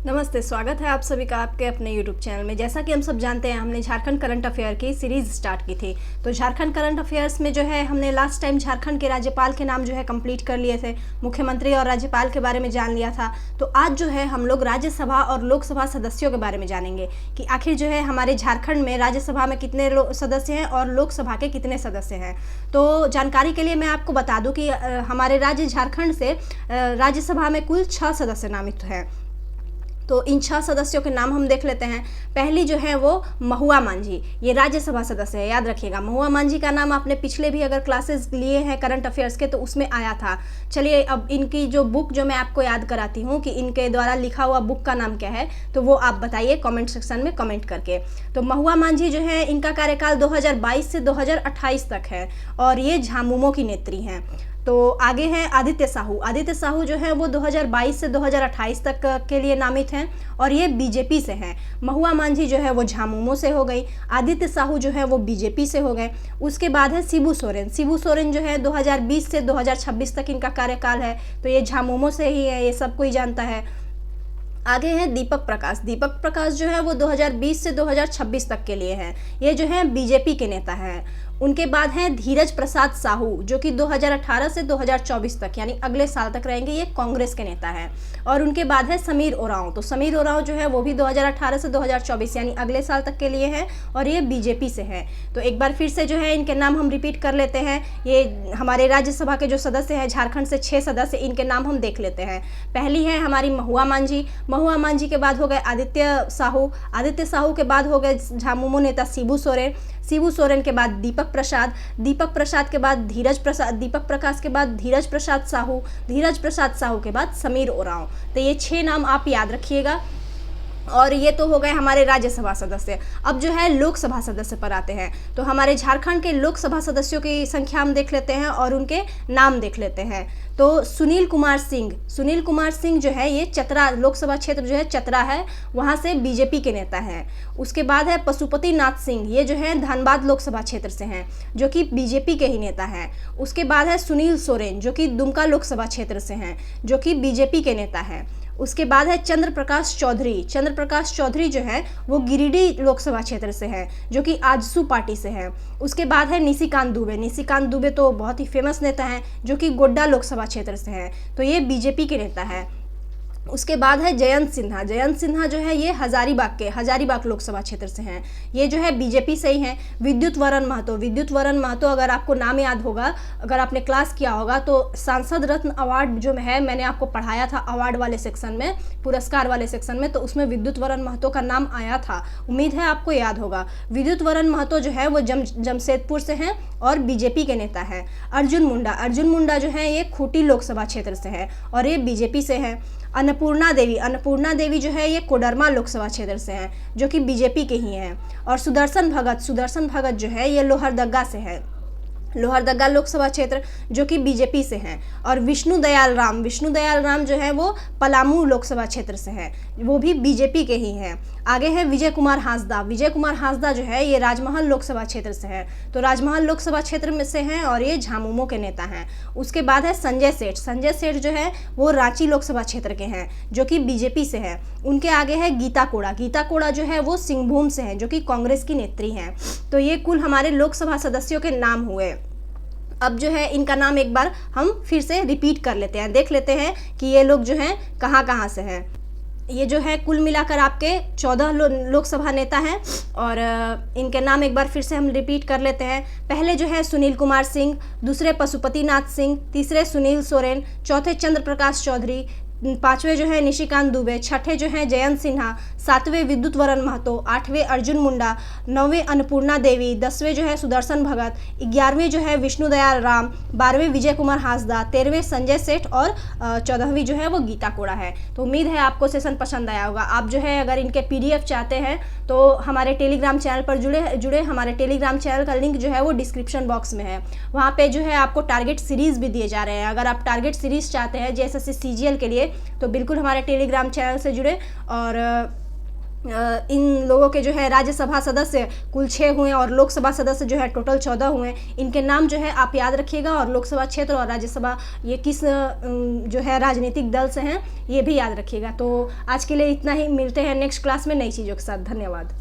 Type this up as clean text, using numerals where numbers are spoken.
नमस्ते, स्वागत है आप सभी का आपके अपने यूट्यूब चैनल में। जैसा कि हम सब जानते हैं, हमने झारखंड करंट अफेयर की सीरीज स्टार्ट की थी। तो झारखंड करंट अफेयर्स में जो है हमने लास्ट टाइम झारखंड के राज्यपाल के नाम जो है कंप्लीट कर लिए थे, मुख्यमंत्री और राज्यपाल के बारे में जान लिया था। तो आज जो है हम लोग राज्यसभा और लोकसभा सदस्यों के बारे में जानेंगे कि आखिर जो है हमारे झारखंड में राज्यसभा में कितने सदस्य हैं और लोकसभा के कितने सदस्य हैं। तो जानकारी के लिए मैं आपको बता दूं कि हमारे राज्य झारखंड से राज्यसभा में कुल 6 सदस्य नामित हैं। तो इन 6 सदस्यों के नाम हम देख लेते हैं। पहली जो है वो महुआ मांझी, ये राज्यसभा सदस्य है, याद रखिएगा। महुआ मांझी का नाम आपने पिछले भी अगर क्लासेस लिए हैं करंट अफेयर्स के तो उसमें आया था। चलिए अब इनकी जो बुक जो मैं आपको याद कराती हूँ कि इनके द्वारा लिखा हुआ बुक का नाम क्या है, तो वो आप बताइए कमेंट सेक्शन में कमेंट करके। तो महुआ मांझी जो है इनका कार्यकाल 2022 से 2028 तक है और ये झामुमो की नेत्री हैं। तो आगे हैं आदित्य साहू। आदित्य साहू जो है वो 2022 से 2028 तक के लिए नामित हैं और ये बीजेपी से हैं। महुआ मांझी जो है वो झामुमो से हो गई, आदित्य साहू जो है वो बीजेपी से हो गए। उसके बाद है शिबू सोरेन। शिबू सोरेन जो है 2020 से 2026 तक इनका कार्यकाल है, तो ये झामुमो से ही है, ये सब कोई जानता है। आगे हैं दीपक प्रकाश। दीपक प्रकाश जो है वो 2020 से 2026 तक के लिए हैं, ये जो है बीजेपी के नेता हैं। उनके बाद हैं धीरज प्रसाद साहू जो कि 2018 से 2024 तक यानी अगले साल तक रहेंगे, ये कांग्रेस के नेता हैं। और उनके बाद है समीर ओरांव। तो समीर ओरांव जो है वो भी 2018 से 2024 यानी अगले साल तक के लिए हैं और ये बीजेपी से हैं। तो एक बार फिर से जो है इनके नाम हम रिपीट कर लेते हैं। ये हमारे राज्यसभा के जो सदस्य हैं झारखंड से 6 सदस्य, इनके नाम हम देख लेते हैं। पहली है हमारी महुआ मांझी। महुआ मांझी के बाद हो गए आदित्य साहू। आदित्य साहू के बाद हो गए झामुमो नेता शिबू सोरेन। शिबू सोरेन के बाद दीपक प्रसाद। दीपक प्रसाद के बाद धीरज प्रसाद। दीपक प्रकाश के बाद धीरज प्रसाद साहू। धीरज प्रसाद साहू के बाद समीर ओरांव। तो ये 6 नाम आप याद रखिएगा। और ये तो हो गए हमारे राज्यसभा सदस्य। अब जो है लोकसभा सदस्य पर आते हैं। तो हमारे झारखंड के लोकसभा सदस्यों की संख्या हम देख लेते हैं और उनके नाम देख लेते हैं। तो सुनील कुमार सिंह। सुनील कुमार सिंह जो है ये चतरा लोकसभा क्षेत्र जो है चतरा है, वहाँ से बीजेपी के नेता हैं। उसके बाद है पशुपति नाथ सिंह, ये जो है धनबाद लोकसभा क्षेत्र से हैं, जो कि बीजेपी के ही नेता हैं। उसके बाद है सुनील सोरेन जो कि दुमका लोकसभा क्षेत्र से हैं, जो कि बीजेपी के नेता हैं। उसके बाद है चंद्र प्रकाश चौधरी। चंद्र प्रकाश चौधरी जो है वो गिरिडीह लोकसभा क्षेत्र से है, जो कि आजसू पार्टी से है। उसके बाद है निशिकांत दुबे। निशिकांत दुबे तो बहुत ही फेमस नेता हैं, जो कि गोड्डा लोकसभा क्षेत्र से हैं, तो ये बीजेपी के नेता है। उसके बाद है जयंत सिन्हा। जयंत सिन्हा जो है ये हजारीबाग लोकसभा क्षेत्र से हैं, ये जो है बीजेपी से ही हैं। विद्युत वरण महतो। विद्युत वरण महतो अगर आपको नाम याद होगा, अगर आपने क्लास किया होगा, तो सांसद रत्न अवार्ड जो है मैंने आपको पढ़ाया था अवार्ड वाले सेक्शन में, पुरस्कार वाले सेक्शन में, तो उसमें विद्युत वरण महतो का नाम आया था, उम्मीद है आपको याद होगा। विद्युत वरण महतो जो है वो जमशेदपुर से हैं और बीजेपी के नेता है। अर्जुन मुंडा। अर्जुन मुंडा जो है ये खूंटी लोकसभा क्षेत्र से है और ये बीजेपी से है। अन्नपूर्णा देवी। अन्नपूर्णा देवी जो है ये कोडरमा लोकसभा क्षेत्र से हैं, जो कि बीजेपी के ही हैं। और सुदर्शन भगत। सुदर्शन भगत जो है ये लोहरदगा से है, लोहरदगा लोकसभा क्षेत्र, जो कि बीजेपी से हैं। और विष्णु दयाल राम। विष्णु दयाल राम जो है वो पलामू लोकसभा क्षेत्र से हैं, वो भी बीजेपी के ही हैं। आगे है विजय कुमार हांसदा। विजय कुमार हांसदा जो है ये राजमहल लोकसभा क्षेत्र से है, तो राजमहल लोकसभा क्षेत्र में से हैं और ये झामुमो के नेता हैं। उसके बाद है संजय सेठ। संजय सेठ जो है वो रांची लोकसभा क्षेत्र के हैं, जो कि बीजेपी से है। उनके आगे है गीता कोड़ा। गीता कोड़ा जो है वो सिंहभूम से हैं, जो कि कांग्रेस की नेत्री हैं। तो ये कुल हमारे लोकसभा सदस्यों के नाम हुए। अब जो है इनका नाम एक बार हम फिर से रिपीट कर लेते हैं, देख लेते हैं कि ये लोग जो हैं कहाँ कहाँ से हैं। ये जो है कुल मिलाकर आपके 14 लोकसभा नेता हैं और इनके नाम एक बार फिर से हम रिपीट कर लेते हैं। पहले जो है सुनील कुमार सिंह, दूसरे पशुपति नाथ सिंह, तीसरे सुनील सोरेन, चौथे चंद्र प्रकाश चौधरी, 5वें जो है निशिकांत दुबे, 6ठे जो है जयंत सिन्हा, 7वें विद्युत वरण महतो, 8वें अर्जुन मुंडा, 9वें अन्नपूर्णा देवी, 10वें जो है सुदर्शन भगत, 11वें जो है विष्णु दयाल राम, 12वें विजय कुमार हांसदा, 13वें संजय सेठ और 14वीं जो है वो गीता कोड़ा है। तो उम्मीद है आपको सेशन पसंद आया होगा। आप जो है अगर इनके PDF चाहते हैं तो हमारे टेलीग्राम चैनल पर जुड़े हमारे टेलीग्राम चैनल का लिंक जो है वो डिस्क्रिप्शन बॉक्स में है। वहाँ पे जो है आपको टारगेट सीरीज़ भी दिए जा रहे हैं। अगर आप टारगेट सीरीज़ चाहते हैं JSSC CGL के लिए, तो बिल्कुल हमारे टेलीग्राम चैनल से जुड़े और इन लोगों के जो है राज्यसभा सदस्य कुल 6 हुए और लोकसभा सदस्य जो है टोटल 14 हुए। इनके नाम जो है आप याद रखिएगा, और लोकसभा क्षेत्र और राज्यसभा ये किस जो है राजनीतिक दल से हैं ये भी याद रखिएगा। तो आज के लिए इतना ही, मिलते हैं नेक्स्ट क्लास में नई चीज़ों के साथ। धन्यवाद।